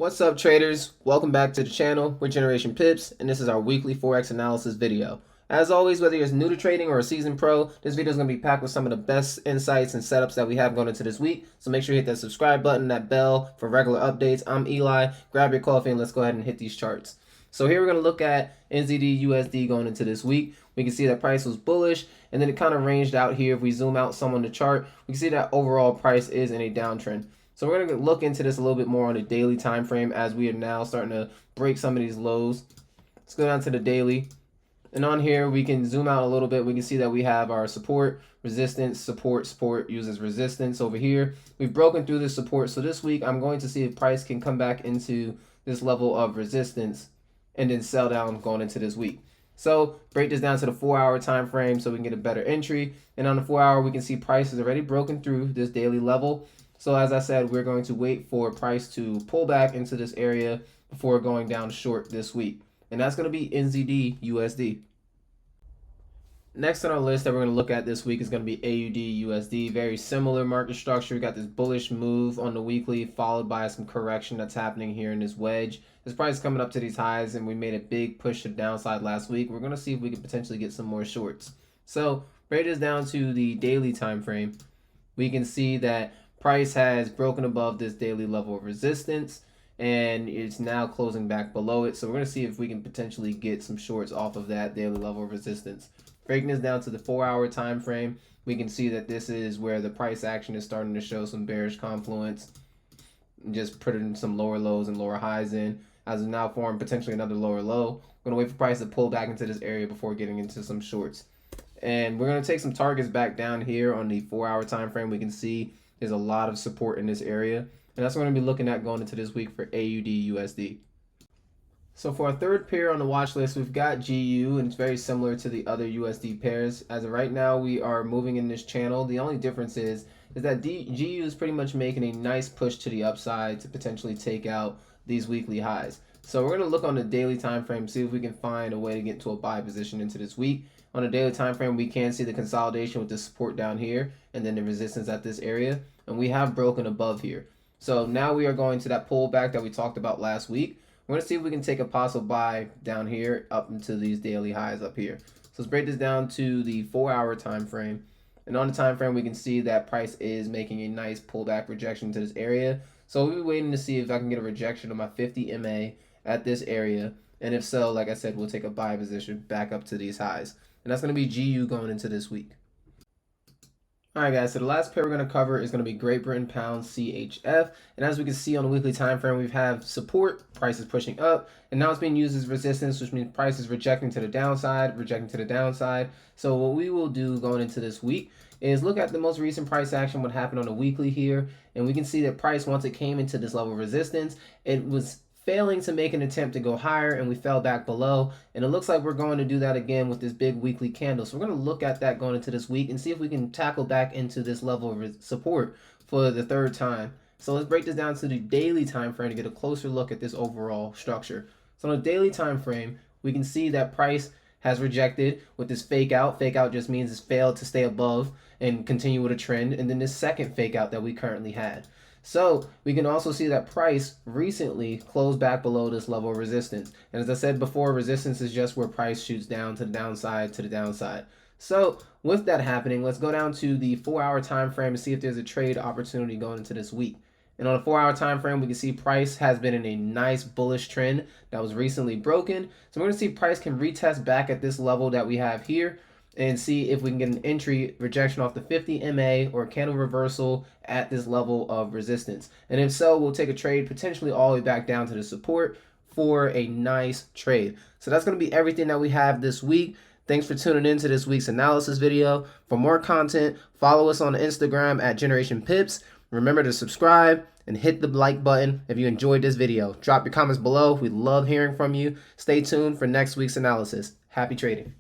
What's up, traders? Welcome back to the channel. We're Generation Pips, and this is our weekly Forex analysis video. As always, whether you're new to trading or a seasoned pro, this video is going to be packed with some of the best insights and setups that we have going into this week. So make sure you hit that subscribe button, that bell for regular updates. I'm Eli. Grab your coffee and let's go ahead and hit these charts. So here we're going to look at NZD USD going into this week. We can see that price was bullish, and then it kind of ranged out here. If we zoom out some on the chart, we can see that overall price is in a downtrend. So we're going to look into this a little bit more on a daily time frame as we are now starting to break some of these lows. Let's go down to the daily. And on here, we can zoom out a little bit. We can see that we have our support, resistance, support uses resistance over here. We've broken through this support. So this week, I'm going to see if price can come back into this level of resistance and then sell down going into this week. So break this down to the 4-hour time frame so we can get a better entry. And on the 4-hour, we can see price has already broken through this daily level. So as I said, we're going to wait for price to pull back into this area before going down short this week. And that's going to be NZD USD. Next on our list that we're going to look at this week is going to be AUD USD. Very similar market structure. We got this bullish move on the weekly followed by some correction that's happening here in this wedge. This price is coming up to these highs and we made a big push to the downside last week. We're going to see if we can potentially get some more shorts. So break this down to the daily time frame. We can see that price has broken above this daily level of resistance and it's now closing back below it. So we're going to see if we can potentially get some shorts off of that daily level of resistance. Breaking this down to the 4-hour time frame, we can see that this is where the price action is starting to show some bearish confluence. Just putting some lower lows and lower highs in as we now form potentially another lower low. We're going to wait for price to pull back into this area before getting into some shorts. And we're going to take some targets back down here on the 4-hour time frame. We can see there's a lot of support in this area, and that's what we're going to be looking at going into this week for AUD USD. So for our third pair on the watch list, we've got GU, and it's very similar to the other USD pairs. As of right now, we are moving in this channel. The only difference is that GU is pretty much making a nice push to the upside to potentially take out these weekly highs. So we're going to look on the daily time frame, see if we can find a way to get into a buy position into this week. On a daily time frame, we can see the consolidation with the support down here and then the resistance at this area, and we have broken above here. So now we are going to that pullback that we talked about last week. We're going to see if we can take a possible buy down here up into these daily highs up here. So let's break this down to the 4-hour time frame. And on the time frame, we can see that price is making a nice pullback rejection to this area. So we'll be waiting to see if I can get a rejection of my 50 MA at this area. And if so, like I said, we'll take a buy position back up to these highs. And that's going to be GU going into this week. All right, guys, so the last pair we're going to cover is going to be Great Britain Pound CHF. And as we can see on the weekly time frame, we have support, price is pushing up, and now it's being used as resistance, which means price is rejecting to the downside, rejecting to the downside. So what we will do going into this week is look at the most recent price action, what happened on the weekly here, and we can see that price, once it came into this level of resistance, it was failing to make an attempt to go higher, and we fell back below, and it looks like we're going to do that again with this big weekly candle. So we're going to look at that going into this week and see if we can tackle back into this level of support for the third time. So let's break this down to the daily time frame to get a closer look at this overall structure. So on a daily time frame, we can see that price has rejected with this fake out. Fake out just means it's failed to stay above and continue with a trend, and then this second fake out that we currently had. So we can also see that price recently closed back below this level of resistance. And as I said before, resistance is just where price shoots down to the downside. So with that happening, let's go down to the 4-hour time frame and see if there's a trade opportunity going into this week. And on a 4-hour time frame, we can see price has been in a nice bullish trend that was recently broken. So we're going to see price can retest back at this level that we have here and see if we can get an entry rejection off the 50 MA or a candle reversal at this level of resistance. And if so, we'll take a trade potentially all the way back down to the support for a nice trade. So that's going to be everything that we have this week. Thanks for tuning in to this week's analysis video. For more content, follow us on Instagram at GenerationPips. Remember to subscribe and hit the like button if you enjoyed this video. Drop your comments below. We love hearing from you. Stay tuned for next week's analysis. Happy trading.